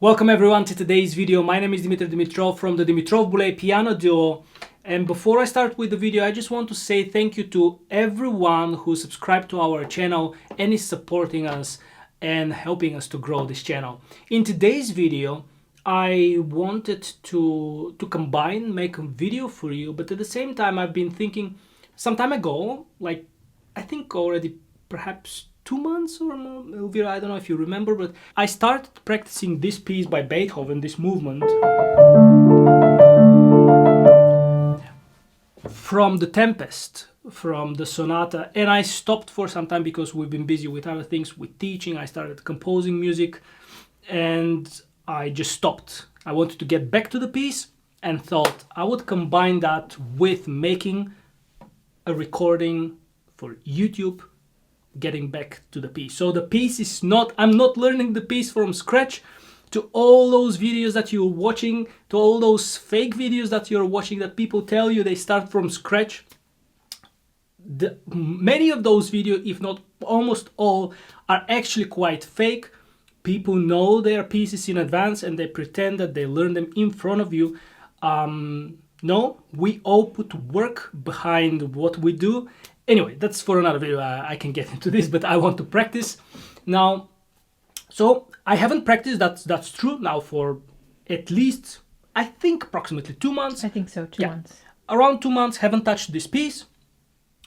Welcome everyone to today's video. My name is Dimitrov from the DimitrovBoelee piano duo. And before I start with the video, I just want to say thank you to everyone who subscribed to our channel and is supporting us and helping us to grow this channel. In today's video, I wanted to make a video for you, but at the same time, I've been thinking some time ago, like I think already perhaps 2 months or more, Elvira, I don't know if you remember, but I started practicing this piece by Beethoven, this movement, from the Tempest, from the Sonata, and I stopped for some time because we've been busy with other things, with teaching. I started composing music and I just stopped. I wanted to get back to the piece and thought I would combine that with making a recording for YouTube, getting back to the piece. So the piece is not, I'm not learning the piece from scratch. To all those videos that you're watching, to all those fake videos that you're watching that people tell you they start from scratch, many of those videos, if not almost all, are actually quite fake. People know their pieces in advance and they pretend that they learn them in front of you. No, we all put work behind what we do. Anyway, that's for another video. I can get into this, but I want to practice now. So I haven't practiced, that's true, now for at least, I think approximately 2 months. I think so, 2 months. Around 2 months, haven't touched this piece,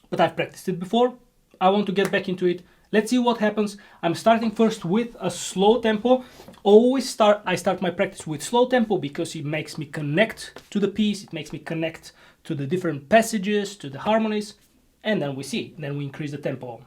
but I've practiced it before. I want to get back into it. Let's see what happens. I'm starting first with a slow tempo. I start my practice with slow tempo because it makes me connect to the piece. It makes me connect to the different passages, to the harmonies. And then we increase the tempo.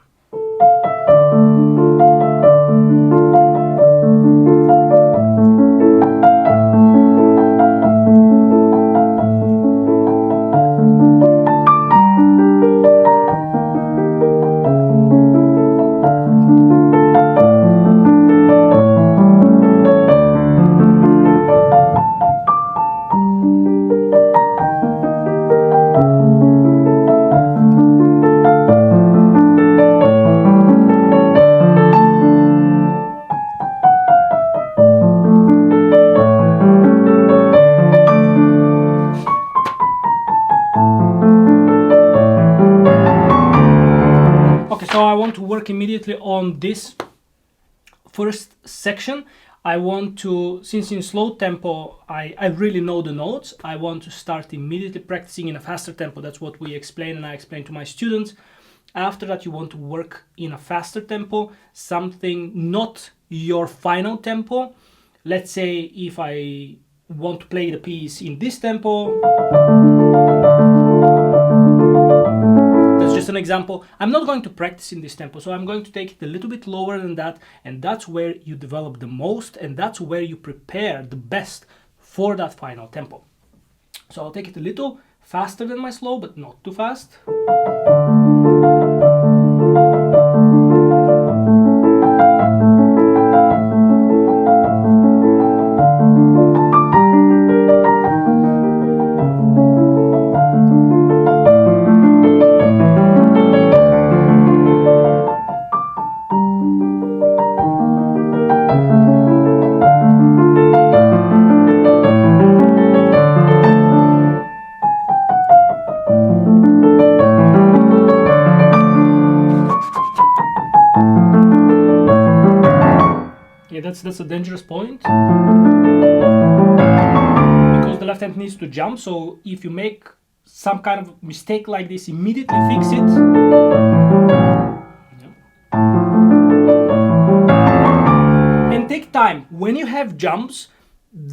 So I want to work immediately on this first section. I want to, since in slow tempo, I really know the notes, I want to start immediately practicing in a faster tempo. That's what we explain and I explain to my students. After that, you want to work in a faster tempo, something not your final tempo. Let's say if I want to play the piece in this tempo, just an example. I'm not going to practice in this tempo, so I'm going to take it a little bit lower than that, and that's where you develop the most, and that's where you prepare the best for that final tempo. So I'll take it a little faster than my slow, but not too fast. That's a dangerous point because the left hand needs to jump. So if you make some kind of mistake like this, immediately fix it. And take time. When you have jumps,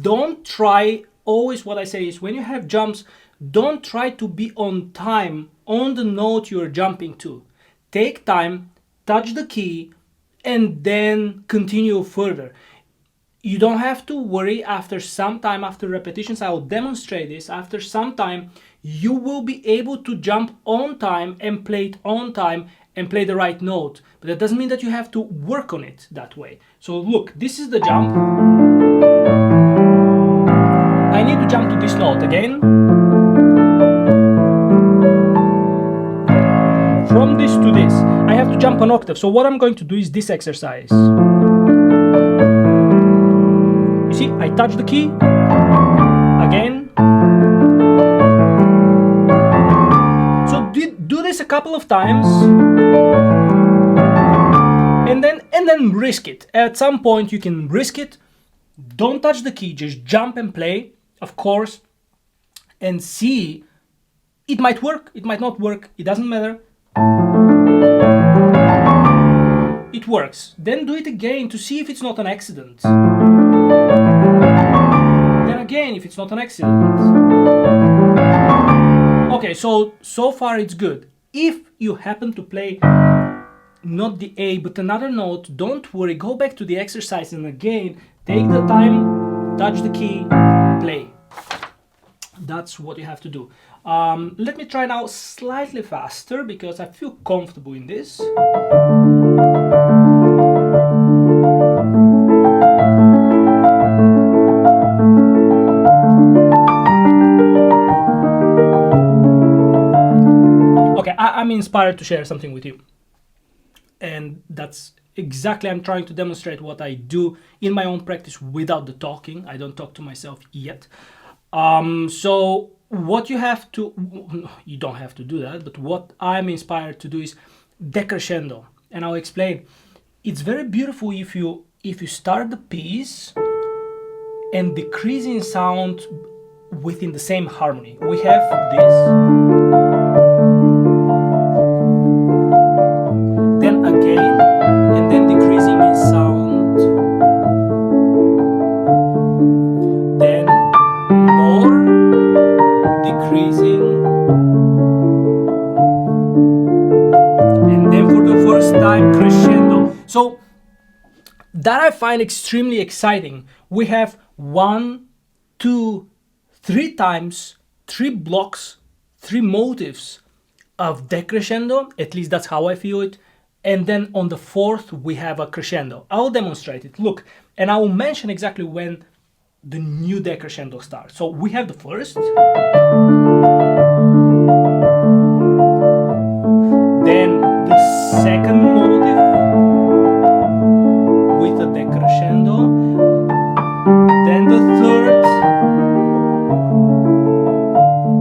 don't try, always what I say is when you have jumps, don't try to be on time on the note you're jumping to. Take time, touch the key, and then continue further. You don't have to worry. After some time, after repetitions, I will demonstrate this. After some time, you will be able to jump on time and play it on time and play the right note. But that doesn't mean that you have to work on it that way. So look, this is the jump. I need to jump to this note again. From this to this, I have to jump an octave. So what I'm going to do is this exercise. You See, I touch the key again. So do this a couple of times, and then risk it. At some point you can risk it. Don't touch the key, just jump and play, of course, and see. It might work, it might not work, it doesn't matter. It works. Then do it again to see if it's not an accident. Then again, if it's not an accident. Okay, so far it's good. If you happen to play not the A but another note, don't worry, go back to the exercise and again, take the time, touch the key, play. That's what you have to do. Let me try now slightly faster because I feel comfortable in this. Okay, I'm inspired to share something with you. And that's exactly, I'm trying to demonstrate what I do in my own practice without the talking. I don't talk to myself yet. So what you have to, you don't have to do that, but what I'm inspired to do is decrescendo, and I'll explain. It's very beautiful if you start the piece and decrease in sound within the same harmony. We have this, then again, and then decreasing in sound, then more, decreasing, and then for the first time crescendo. So that I find extremely exciting. We have 1, 2, 3 times, 3 blocks, 3 motives of decrescendo, at least that's how I feel it, and then on the 4th we have a crescendo. I'll demonstrate it, look, and I will mention exactly when the new decrescendo starts. So we have the first, then the second motive with a decrescendo, then the third,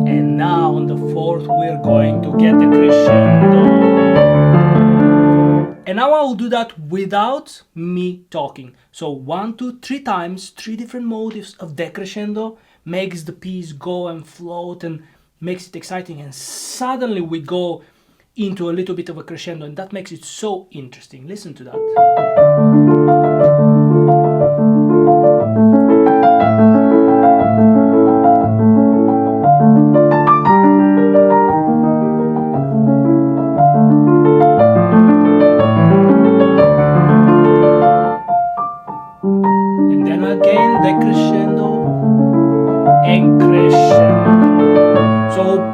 and now on the 4th we're going to get the crescendo. And now I will do that without me talking. So 1, 2, 3 times, 3 different motives of decrescendo makes the piece go and float and makes it exciting, and suddenly we go into a little bit of a crescendo, and that makes it so interesting. Listen to that.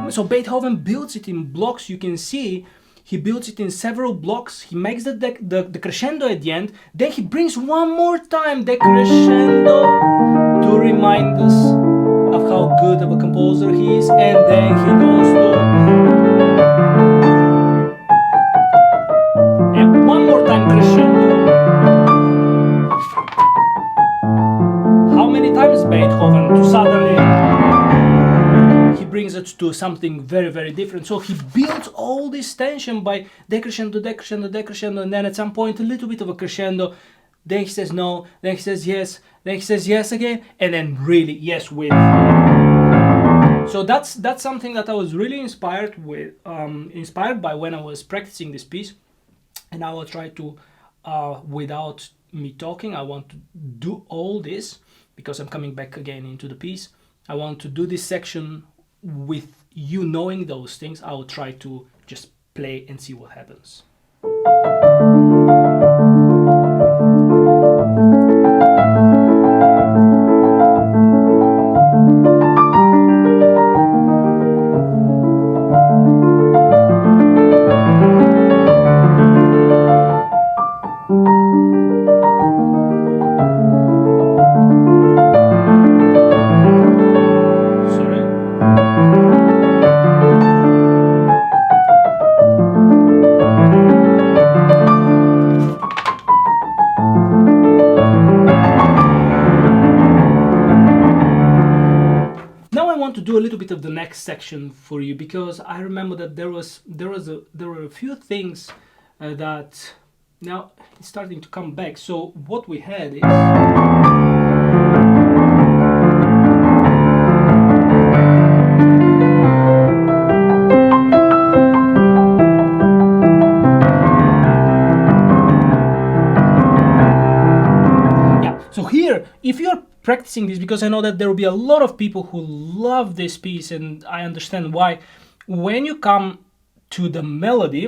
So Beethoven builds it in blocks. You can see he builds it in several blocks. He makes the crescendo at the end. Then he brings one more time the crescendo to remind us of how good of a composer he is. And then he goes to... and one more time crescendo. How many times Beethoven to suddenly... he brings it to something very, very different. So he builds all this tension by decrescendo, decrescendo, decrescendo, and then at some point a little bit of a crescendo. Then he says no, then he says yes, then he says yes again, and then really yes with. So that's something that I was really inspired by when I was practicing this piece, and I will try to, without me talking, I want to do all this because I'm coming back again into the piece. I want to do this section with you knowing those things. I will try to just play and see what happens. want to do a little bit of the next section for you, because I remember that there were a few things that now it's starting to come back. So what we had is, so here, if you're practicing this, because I know that there will be a lot of people who love this piece, and I understand why. When you come to the melody,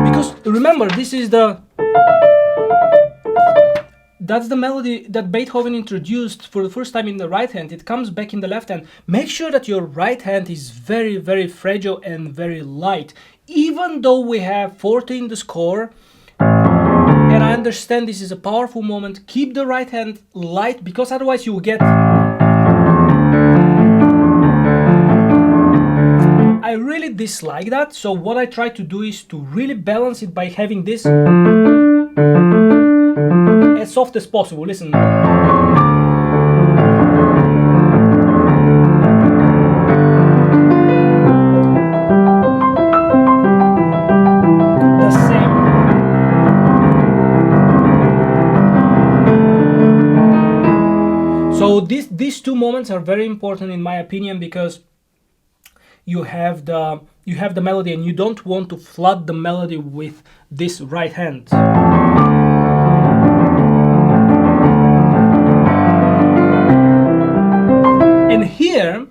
because remember, that's the melody that Beethoven introduced for the first time in the right hand. It comes back in the left hand. Make sure that your right hand is very, very fragile and very light. Even though we have 40 in the score, and I understand this is a powerful moment, keep the right hand light, because otherwise you will get... I really dislike that, so what I try to do is to really balance it by having this as soft as possible. Listen. So these two moments are very important in my opinion, because you have the melody and you don't want to flood the melody with this right hand. And here,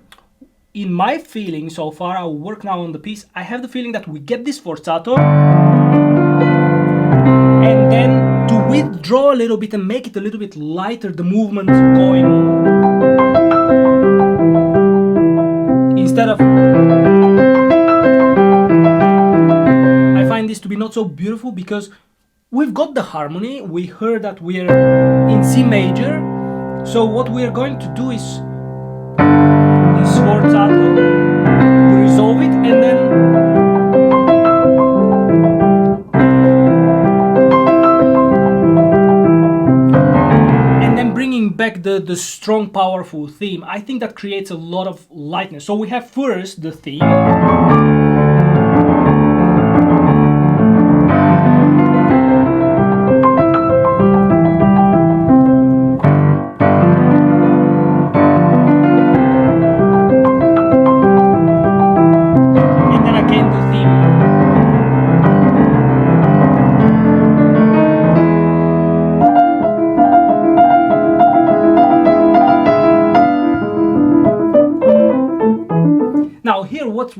in my feeling so far, I'll work now on the piece, I have the feeling that we get this forzato, and then to withdraw a little bit and make it a little bit lighter, the movement going, instead of... I find this to be not so beautiful, because we've got the harmony, we heard that we're in C major, so what we're going to do is this forzato, we resolve it, and then bringing back the strong, powerful theme. I think that creates a lot of lightness. So we have first the theme. And then again the theme. Now here, what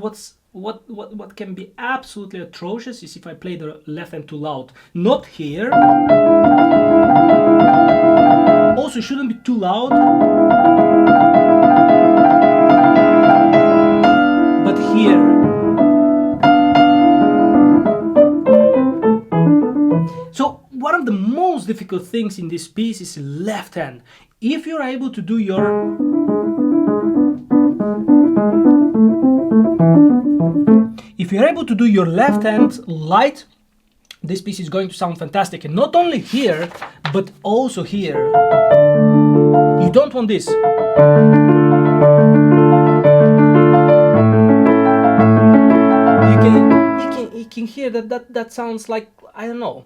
can be absolutely atrocious is if I play the left hand too loud. Not here. Also, shouldn't be too loud. But here. So one of the most difficult things in this piece is left hand. If you're able to do your... If you're able to do your left hand light, this piece is going to sound fantastic. And not only here, but also here. You don't want this. You can hear that sounds like, I don't know.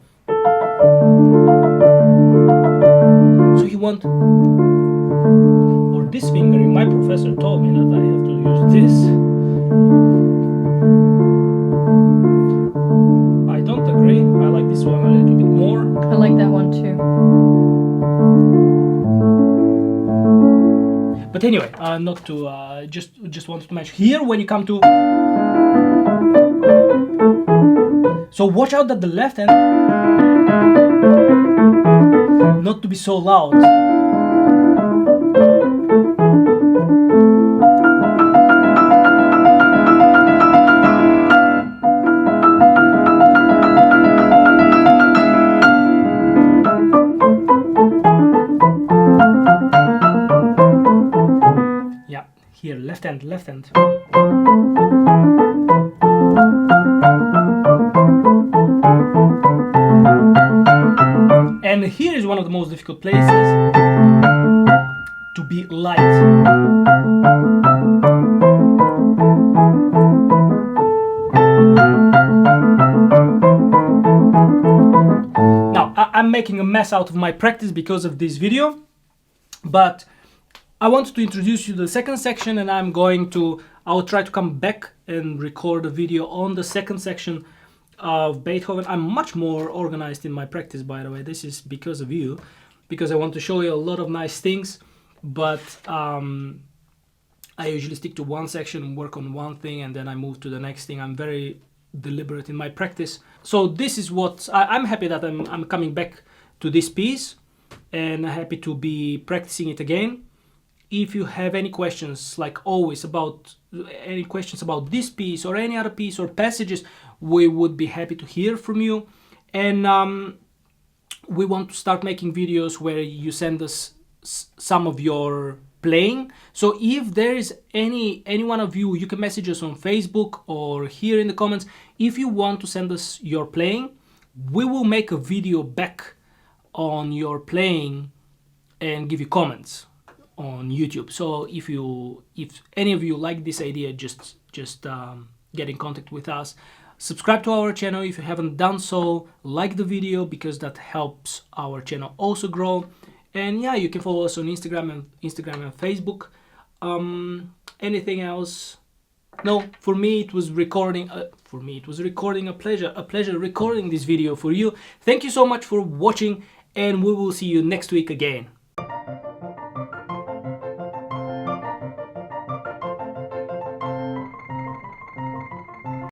So you want, or this finger, my professor told me that I have to use this. I don't agree. I like this one a little bit more. I like that one too. But anyway, not to just wanted to mention here when you come to. So watch out that the left hand not to be so loud. Yeah, here, left hand, left hand. And here is one of the most difficult places to be light. I'm making a mess out of my practice because of this video, but I wanted to introduce you to the second section, and I'll try to come back and record a video on the second section of Beethoven. I'm much more organized in my practice, by the way. This is because of you, because I want to show you a lot of nice things, but I usually stick to one section and work on one thing, and then I move to the next thing. I'm very deliberate in my practice. So this is what I'm happy that I'm coming back to this piece, and I'm happy to be practicing it again. If you have any questions, like always, about this piece or any other piece or passages, we would be happy to hear from you. And we want to start making videos where you send us some of your playing. So if there is any one of you, you can message us on Facebook or here in the comments. If you want to send us your playing, we will make a video back on your playing and give you comments on YouTube. So if any of you like this idea, just get in contact with us. Subscribe to our channel if you haven't done so. Like the video, because that helps our channel also grow. And yeah, you can follow us on Instagram and Facebook. Anything else? No, for me it was recording. A pleasure recording this video for you. Thank you so much for watching, and we will see you next week again.